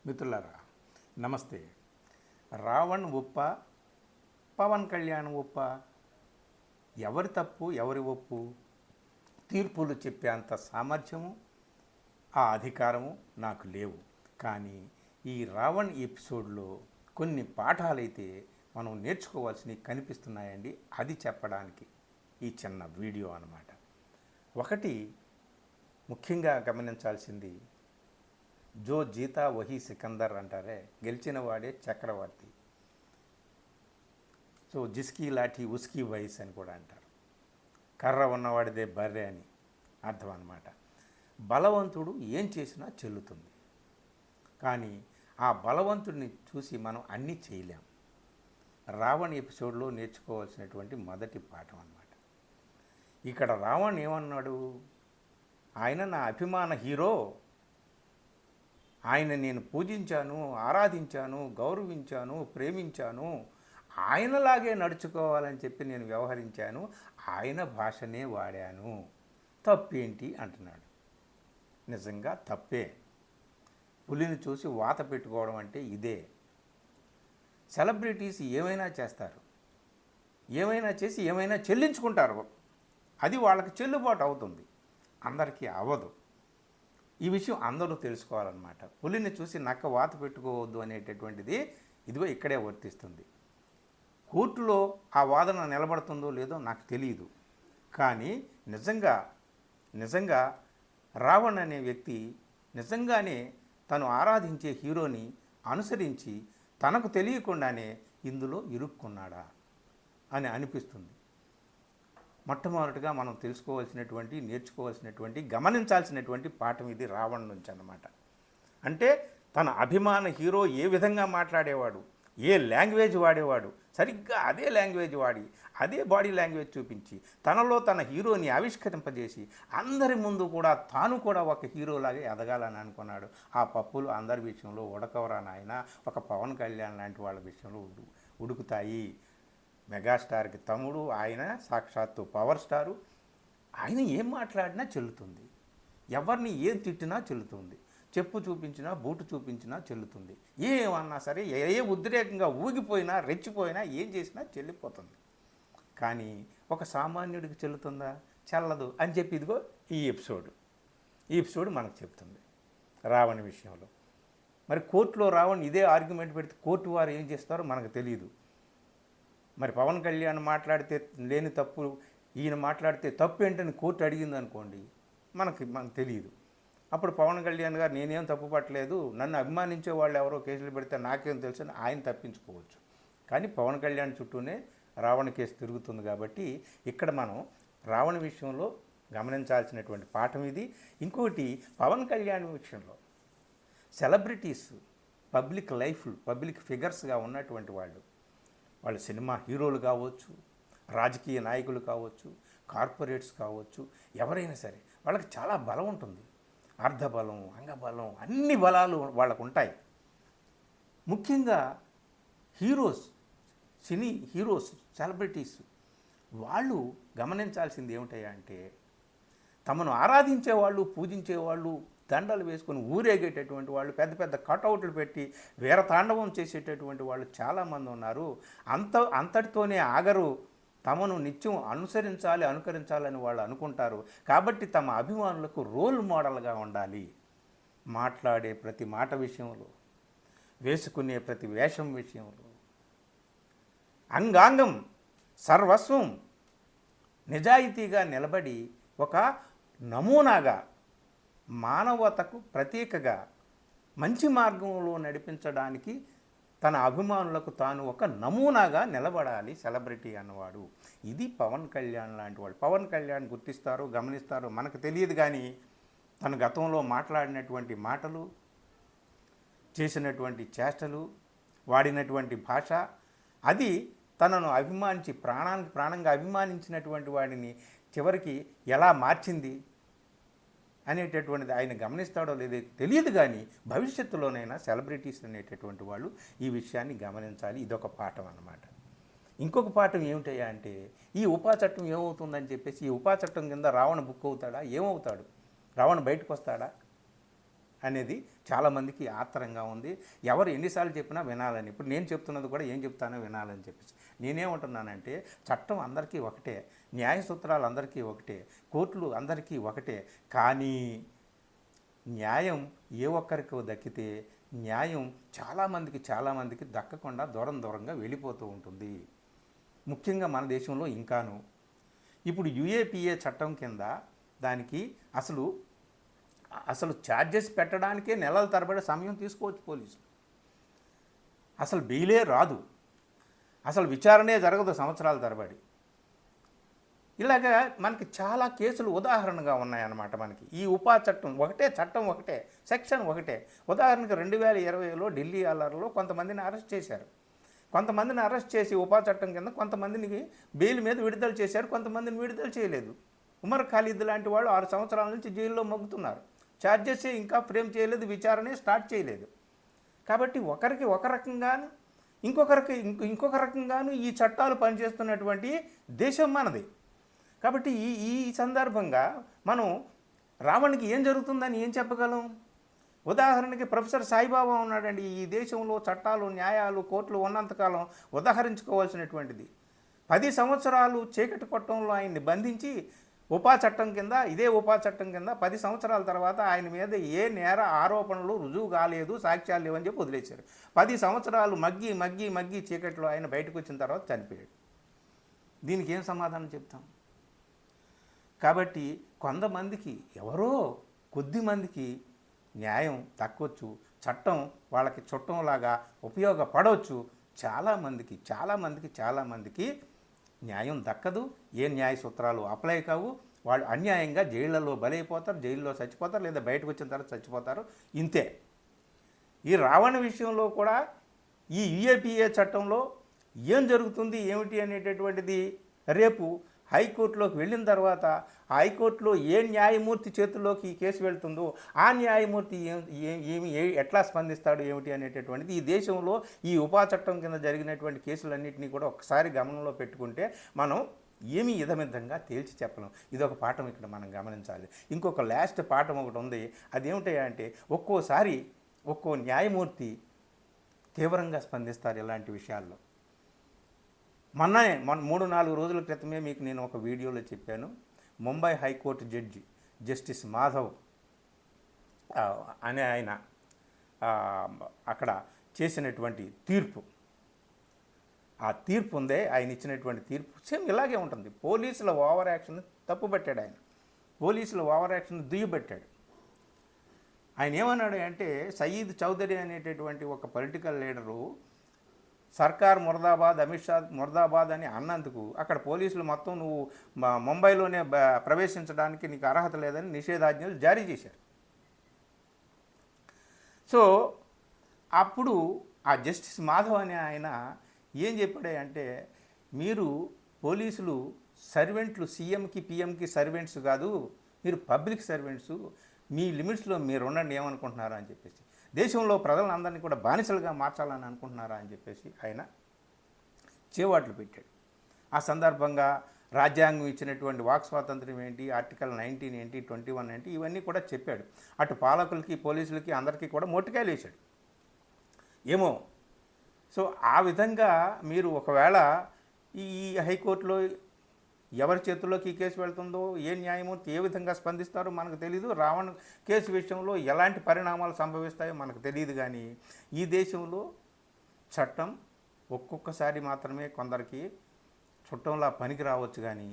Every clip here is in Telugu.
మిత్రులారా నమస్తే. రావణ్ ఉప్ప, పవన్ కళ్యాణ్ ఉప్ప, ఎవరి తప్పు ఎవరి ఒప్పు తీర్పులు చెప్పేంత సామర్థ్యము ఆ అధికారము నాకు లేవు. కానీ ఈ రావణ్ ఎపిసోడ్లో కొన్ని పాఠాలైతే మనం నేర్చుకోవాల్సినవి కనిపిస్తున్నాయండి. అది చెప్పడానికి ఈ చిన్న వీడియో అన్నమాట. ఒకటి ముఖ్యంగా గమనించాల్సింది, జో జీతా వహీ సికందర్ అంటారే, గెలిచిన వాడే చక్రవర్తి. సో జిస్కీ లాఠీ ఉస్కీ వయస్ అని కూడా అంటారు. కర్ర ఉన్నవాడిదే బర్రె అని అర్థం అన్నమాట. బలవంతుడు ఏం చేసినా చెల్లుతుంది. కానీ ఆ బలవంతుడిని చూసి మనం అన్నీ చేయలేం. రావణ్ ఎపిసోడ్లో నేర్చుకోవాల్సినటువంటి మొదటి పాఠం అన్నమాట. ఇక్కడ రావణ్ ఏమన్నాడు? ఆయన నా అభిమాన హీరో, ఆయన నేను పూజించాను, ఆరాధించాను, గౌరవించాను, ప్రేమించాను, ఆయనలాగే నడుచుకోవాలని చెప్పి నేను వ్యవహరించాను, ఆయన భాషనే వాడాను, తప్పేంటి అంటున్నాడు. నిజంగా తప్పే. పులిని చూసి వాత పెట్టుకోవడం అంటే ఇదే. సెలబ్రిటీస్ ఏమైనా చేస్తారు, ఏమైనా చేసి ఏమైనా చెల్లించుకుంటారు. అది వాళ్ళకి చెల్లుబాటు అవుతుంది, అందరికీ అవ్వదు. ఈ విషయం అందరూ తెలుసుకోవాలన్నమాట. పులిని చూసి నక్క వాత పెట్టుకోవద్దు అనేటటువంటిది ఇదిగో ఇక్కడే వర్తిస్తుంది. కోర్టులో ఆ వాదన నిలబడుతుందో లేదో నాకు తెలియదు. కానీ నిజంగా రావణ్ అనే వ్యక్తి నిజంగానే తను ఆరాధించే హీరోని అనుసరించి తనకు తెలియకుండానే ఇందులో ఇరుక్కున్నాడా అని అనిపిస్తుంది. మొట్టమొదటిగా మనం తెలుసుకోవాల్సినటువంటి, నేర్చుకోవాల్సినటువంటి, గమనించాల్సినటువంటి పాఠం ఇది రావణ్ నుంచి అన్నమాట. అంటే తన అభిమాన హీరో ఏ విధంగా మాట్లాడేవాడు, ఏ లాంగ్వేజ్ వాడేవాడు, సరిగ్గా అదే లాంగ్వేజ్ వాడి, అదే బాడీ లాంగ్వేజ్ చూపించి తనలో తన హీరోని ఆవిష్కరింపజేసి అందరి ముందు కూడా తాను కూడా ఒక హీరోలాగే ఎదగాలని అనుకున్నాడు. ఆ పప్పులు అందరి విషయంలో ఉడకవరా నాయన, ఒక పవన్ కళ్యాణ్ లాంటి వాళ్ళ విషయంలో ఉడుకుతాయి. మెగాస్టార్కి తమ్ముడు ఆయన, సాక్షాత్తు పవర్ స్టారు. ఆయన ఏం మాట్లాడినా చెల్లుతుంది, ఎవరిని ఏం తిట్టినా చెల్లుతుంది, చెప్పు చూపించినా బూటు చూపించినా చెల్లుతుంది, ఏమన్నా సరే, ఏ ఉద్రేకంగా ఊగిపోయినా రెచ్చిపోయినా ఏం చేసినా చెల్లిపోతుంది. కానీ ఒక సామాన్యుడికి చెల్లుతుందా? చెల్లదు అని చెప్పి ఇదిగో ఈ ఎపిసోడ్ మనకు చెప్తుంది రావణ్ విషయంలో. మరి కోర్టులో రావణ్ ఇదే ఆర్గ్యుమెంట్ పెడితే కోర్టు వారు ఏం చేస్తారో మనకు తెలియదు. మరి పవన్ కళ్యాణ్ మాట్లాడితే లేని తప్పు ఈయన మాట్లాడితే తప్పు ఏంటని కోర్టు అడిగింది అనుకోండి, మనకు తెలియదు. అప్పుడు పవన్ కళ్యాణ్ గారు నేనేం తప్పు పట్టలేదు, నన్ను అభిమానించే వాళ్ళు ఎవరో కేసులు పెడితే నాకేం తెలుసు అని ఆయన తప్పించుకోవచ్చు. కానీ పవన్ కళ్యాణ్ చుట్టూనే రావణ కేసు తిరుగుతుంది. కాబట్టి ఇక్కడ మనం రావణ విషయంలో గమనించాల్సినటువంటి పాఠం ఇది. ఇంకొకటి, పవన్ కళ్యాణ్ విషయంలో సెలబ్రిటీస్ పబ్లిక్ ఫిగర్స్గా ఉన్నటువంటి వాళ్ళు సినిమా హీరోలు కావచ్చు, రాజకీయ నాయకులు కావచ్చు, కార్పొరేట్స్ కావచ్చు, ఎవరైనా సరే వాళ్ళకి చాలా బలం ఉంటుంది. అర్ధబలం, అంగబలం, అన్ని బలాలు వాళ్ళకు ఉంటాయి. ముఖ్యంగా సినీ హీరోస్, సెలబ్రిటీస్ వాళ్ళు గమనించాల్సింది ఏమిటయ్యా అంటే, తమను ఆరాధించేవాళ్ళు, పూజించేవాళ్ళు, దండలు వేసుకొని ఊరేగేటటువంటి వాళ్ళు, పెద్ద పెద్ద కటౌట్లు పెట్టి వీరతాండవం చేసేటటువంటి వాళ్ళు చాలామంది ఉన్నారు. అంతటితోనే ఆగరు. తమను నిత్యం అనుకరించాలని వాళ్ళు అనుకుంటారు. కాబట్టి తమ అభిమానులకు రోల్ మోడల్గా ఉండాలి. మాట్లాడే ప్రతి మాట విషయంలో, వేసుకునే ప్రతి వేషం విషయంలో, అంగాంగం సర్వస్వం నిజాయితీగా నిలబడి ఒక నమూనాగా, మానవతకు ప్రతీకగా, మంచి మార్గంలో నడిపించడానికి తన అభిమానులకు తాను ఒక నమూనాగా నిలబడాలి సెలబ్రిటీ అన్నవాడు. ఇది పవన్ కళ్యాణ్ లాంటి వాడు. పవన్ కళ్యాణ్ గుర్తిస్తారో గమనిస్తారో మనకు తెలియదు. కానీ తన గతంలో మాట్లాడినటువంటి మాటలు, చేసినటువంటి చేష్టలు, వాడినటువంటి భాష, అది తనను అభిమానించి ప్రాణంగా అభిమానించినటువంటి వాడిని చివరికి ఎలా మార్చింది అనేటటువంటిది ఆయన గమనిస్తాడో లేదో తెలియదు. కానీ భవిష్యత్తులోనైనా సెలబ్రిటీస్ అనేటటువంటి వాళ్ళు ఈ విషయాన్ని గమనించాలి. ఇదొక పాఠం అన్నమాట. ఇంకొక పాఠం ఏమిటయ్యా అంటే, ఈ ఉపా చట్టం ఏమవుతుందని చెప్పేసి, ఈ ఉపా చట్టం కింద రావణ బుక్ అవుతాడా? ఏమవుతాడు? రావణ బయటకు వస్తాడా అనేది చాలామందికి ఆత్రంగా ఉంది. ఎవరు ఎన్నిసార్లు చెప్పినా వినాలని. ఇప్పుడు నేను చెప్తున్నది కూడా ఏం చెప్తానో వినాలని చెప్పేసి నేనేమంటున్నానంటే, చట్టం అందరికీ ఒకటే, న్యాయ సూత్రాలు అందరికీ ఒకటే, కోర్టులు అందరికీ ఒకటే. కానీ న్యాయం ఏ ఒక్కరికో దక్కితే న్యాయం చాలామందికి దక్కకుండా దూరంగా వెళ్ళిపోతూ ఉంటుంది. ముఖ్యంగా మన దేశంలో ఇంకాను. ఇప్పుడు యుఏపిఏ చట్టం కింద దానికి అసలు ఛార్జెస్ పెట్టడానికే నెలల తరబడి సమయం తీసుకోవచ్చు పోలీసులు. అసలు బెయిలే రాదు, అసలు విచారణే జరగదు సంవత్సరాల తరబడి. ఇలాగా మనకి చాలా కేసులు ఉదాహరణగా ఉన్నాయన్నమాట. మనకి ఈ ఉపా చట్టం ఒకటే, సెక్షన్ ఒకటే. ఉదాహరణకు 2020లో ఢిల్లీ అల్లర్లో కొంతమందిని అరెస్ట్ చేశారు. కొంతమందిని అరెస్ట్ చేసి ఉపా చట్టం కింద కొంతమందిని బెయిల్ మీద విడుదల చేశారు, కొంతమందిని విడుదల చేయలేదు. ఉమర్ ఖాలిద్ లాంటి వాళ్ళు 6 సంవత్సరాల నుంచి జైల్లో మగ్గుతున్నారు. ఛార్జెస్ ఇంకా ఫ్రేమ్ చేయలేదు, విచారణే స్టార్ట్ చేయలేదు. కాబట్టి ఒకరికి ఒక రకంగాను ఇంకొక రకంగాను ఈ చట్టాలు పనిచేస్తున్నటువంటి దేశం మనది. కాబట్టి ఈ సందర్భంగా మనం రావణ్కి ఏం జరుగుతుందని ఏం చెప్పగలం? ఉదాహరణకి ప్రొఫెసర్ సాయిబాబా ఉన్నాడండి. ఈ దేశంలో చట్టాలు, న్యాయాలు, కోర్టులు ఉన్నంతకాలం ఉదాహరించుకోవాల్సినటువంటిది. 10 సంవత్సరాలు చీకటి కొట్టంలో ఆయన్ని బంధించి ఇదే ఉపా చట్టం కింద 10 సంవత్సరాల తర్వాత ఆయన మీద ఏ నేర ఆరోపణలు రుజువు కాలేదు, సాక్ష్యాలు లేవని చెప్పి వదిలేశారు. 10 సంవత్సరాలు మగ్గి చీకటిలో ఆయన బయటకు వచ్చిన తర్వాత చనిపోయాడు. దీనికి ఏం సమాధానం చెప్తాం? కాబట్టి కొంతమందికి, ఎవరో కొద్దిమందికి న్యాయం దక్కొచ్చు, చట్టం వాళ్ళకి చుట్టంలాగా ఉపయోగపడవచ్చు. చాలామందికి న్యాయం దక్కదు, ఏ న్యాయ సూత్రాలు అప్లై కావు. వాళ్ళు అన్యాయంగా జైళ్ళలో బలైపోతారు, జైల్లో చచ్చిపోతారు, లేదా బయటకు వచ్చిన తర్వాత చచ్చిపోతారు. ఇంతే. ఈ రావణ విషయంలో కూడా ఈ యుఏపిఏ చట్టంలో ఏం జరుగుతుంది ఏమిటి అనేటటువంటిది రేపు హైకోర్టులోకి వెళ్ళిన తర్వాత హైకోర్టులో ఏ న్యాయమూర్తి చేతుల్లోకి ఈ కేసు వెళ్తుందో ఆ న్యాయమూర్తి ఎట్లా స్పందిస్తాడు ఏమిటి అనేటటువంటిది ఈ దేశంలో ఈ ఉపా చట్టం కింద జరిగినటువంటి కేసులన్నింటినీ కూడా ఒకసారి గమనంలో పెట్టుకుంటే మనం ఏమీ ఇదమిద్దంగా తేల్చి చెప్పలేం. ఇదొక పాఠం ఇక్కడ మనం గమనించాలి. ఇంకొక లాస్ట్ పాఠం ఒకటి ఉంది. అదేమిటంటే ఒక్కోసారి ఒక్కో న్యాయమూర్తి తీవ్రంగా స్పందిస్తారు ఇలాంటి విషయాల్లో. మొన్న 3-4 రోజుల క్రితమే మీకు నేను ఒక వీడియోలో చెప్పాను. Mumbai high court judge justice Madhav అనే ఆయన అక్కడ చేసినటువంటి తీర్పు, ఆ తీర్పు ఉందే, ఆయన ఇచ్చినటువంటి తీర్పు సేమ్ ఇలాగే ఉంటుంది. పోలీసుల ఓవర్ యాక్షన్ తప్పుపట్టాడు. ఆయన పోలీసుల ఓవర్ యాక్షన్ దుయ్యబట్టాడు. ఆయన ఏమన్నాడు అంటే, సయీద్ చౌదరి అనేటటువంటి ఒక పొలిటికల్ లీడరు సర్కార్ ముర్దాబాద్, అమిత్ షా ముర్దాబాద్ అని అన్నందుకు అక్కడ పోలీసులు మొత్తం నువ్వు ముంబైలోనే ప్రవేశించడానికి నీకు అర్హత లేదని నిషేధాజ్ఞలు జారీ చేశారు. సో అప్పుడు ఆ జస్టిస్ మాధవ్ అనే ఆయన ఏం చెప్పాడంటే, మీరు పోలీసులు సర్వెంట్లు, సీఎంకి పిఎంకి సర్వెంట్స్ కాదు, మీరు పబ్లిక్ సర్వెంట్స్, మీ లిమిట్స్లో మీరు ఉండండి, ఏమనుకుంటున్నారా అని చెప్పేసి, దేశంలో ప్రజలందరినీ కూడా బానిసలుగా మార్చాలని అనుకుంటున్నారా అని చెప్పేసి ఆయన చేవాట్లు పెట్టాడు. ఆ సందర్భంగా రాజ్యాంగం ఇచ్చినటువంటి వాక్ స్వాతంత్ర్యం ఏంటి, ఆర్టికల్ 19 ఏంటి, 21 ఏంటి, ఇవన్నీ కూడా చెప్పాడు. అటు పాలకులకి, పోలీసులకి అందరికీ కూడా మొట్టికాయలు వేశాడు. ఏమో సో ఆ విధంగా మీరు ఒకవేళ ఈ హైకోర్టులో ఎవరి చేతుల్లోకి ఈ కేసు వెళ్తుందో, ఏ న్యాయమూర్తి ఏ విధంగా స్పందిస్తారో మనకు తెలియదు. రావణ్ కేసు విషయంలో ఎలాంటి పరిణామాలు సంభవిస్తాయో మనకు తెలియదు. కానీ ఈ దేశంలో చట్టం ఒక్కొక్కసారి మాత్రమే కొందరికి చుట్టంలా పనికి రావచ్చు. కానీ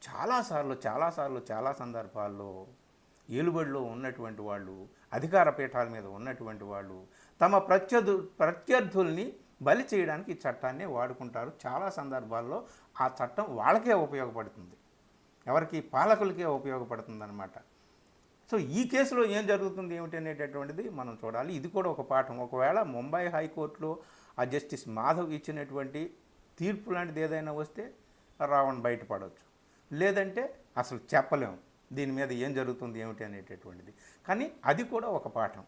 చాలా సందర్భాల్లో ఏలుబడిలో ఉన్నటువంటి వాళ్ళు, అధికార పీఠాల మీద ఉన్నటువంటి వాళ్ళు తమ ప్రత్యర్థుల్ని బలి చేయడానికి ఈ చట్టాన్ని వాడుకుంటారు. చాలా సందర్భాల్లో ఆ చట్టం వాళ్ళకే ఉపయోగపడుతుంది, ఎవరికి, పాలకులకే ఉపయోగపడుతుంది అన్నమాట. సో ఈ కేసులో ఏం జరుగుతుంది ఏమిటి అనేటటువంటిది మనం చూడాలి. ఇది కూడా ఒక పాఠం. ఒకవేళ ముంబై హైకోర్టులో ఆ జస్టిస్ మాధవ్ ఇచ్చినటువంటి తీర్పు లాంటిది ఏదైనా వస్తే రావణ్ బయటపడవచ్చు, లేదంటే అసలు చెప్పలేము దీని మీద ఏం జరుగుతుంది ఏమిటి అనేటటువంటిది. కానీ అది కూడా ఒక పాఠం.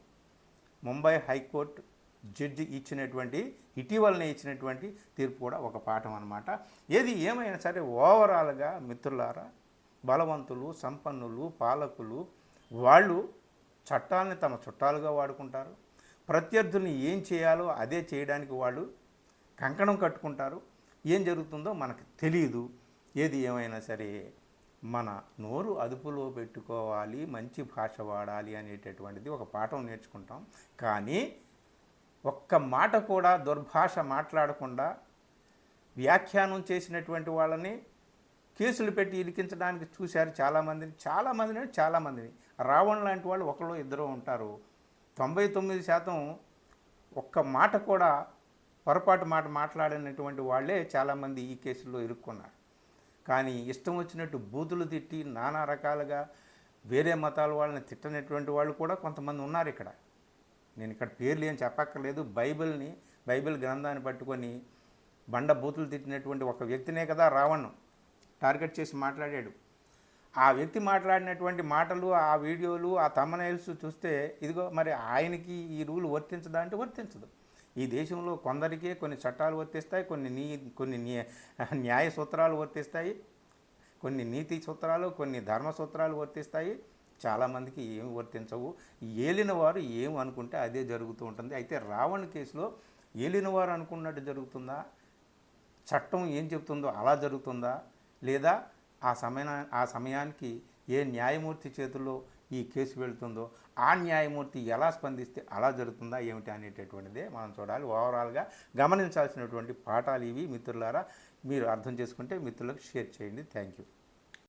ముంబై హైకోర్టు జడ్జి ఇటీవలనే ఇచ్చినటువంటి తీర్పు కూడా ఒక పాఠం అన్నమాట. ఏది ఏమైనా సరే ఓవరాల్గా మిత్రులారా, బలవంతులు, సంపన్నులు, పాలకులు వాళ్ళు చట్టాలని తమ చుట్టాలుగా వాడుకుంటారు. ప్రత్యర్థుల్ని ఏం చేయాలో అదే చేయడానికి వాళ్ళు కంకణం కట్టుకుంటారు. ఏం జరుగుతుందో మనకు తెలియదు. ఏది ఏమైనా సరే మన నోరు అదుపులో పెట్టుకోవాలి, మంచి భాష వాడాలి అనేటటువంటిది ఒక పాఠం నేర్చుకుంటాం. కానీ ఒక్క మాట కూడా దుర్భాష మాట్లాడకుండా వ్యాఖ్యానం చేసినటువంటి వాళ్ళని కేసులు పెట్టి ఇరికించడానికి చూశారు చాలామందిని. రావణ్ లాంటి వాళ్ళు ఒకళ్ళు ఇద్దరు ఉంటారు. 99% ఒక్క మాట కూడా పొరపాటు మాట మాట్లాడినటువంటి వాళ్ళే చాలామంది ఈ కేసుల్లో ఇరుక్కున్నారు. కానీ ఇష్టం వచ్చినట్టు బూతులు తిట్టి నానా రకాలుగా వేరే మతాల వాళ్ళని తిట్టనటువంటి వాళ్ళు కూడా కొంతమంది ఉన్నారు ఇక్కడ. నేను ఇక్కడ పేర్లు ఏం చెప్పక్కర్లేదు. బైబిల్ గ్రంథాన్ని పట్టుకొని బండ బూతులు తిట్టినటువంటి ఒక వ్యక్తినే కదా రావణ్ టార్గెట్ చేసి మాట్లాడాడు. ఆ వ్యక్తి మాట్లాడినటువంటి మాటలు, ఆ వీడియోలు, ఆ థంబ్నెయిల్స్ చూస్తే ఇదిగో మరి ఆయనకి ఈ రూల్ వర్తించదా అంటే వర్తించదు. ఈ దేశంలో కొందరికే కొన్ని చట్టాలు వర్తిస్తాయి, కొన్ని న్యాయ సూత్రాలు వర్తిస్తాయి, కొన్ని నీతి సూత్రాలు, కొన్ని ధర్మ సూత్రాలు వర్తిస్తాయి. చాలామందికి ఏమి వర్తించవు. ఏలిన వారు ఏం అనుకుంటే అదే జరుగుతూ ఉంటుంది. అయితే రావణ్ కేసులో ఏలిన వారు అనుకున్నట్టు జరుగుతుందా, చట్టం ఏం చెప్తుందో అలా జరుగుతుందా, లేదా ఆ సమయానికి ఏ న్యాయమూర్తి చేతుల్లో ఈ కేసు వెళ్తుందో ఆ న్యాయమూర్తి ఎలా స్పందిస్తే అలా జరుగుతుందా ఏమిటి అనేటటువంటిదే మనం చూడాలి. ఓవరాల్గా గమనించాల్సినటువంటి పాఠాలు ఇవి. మిత్రులారా, మీరు అర్థం చేసుకుంటే మిత్రులకు షేర్ చేయండి. Thank you.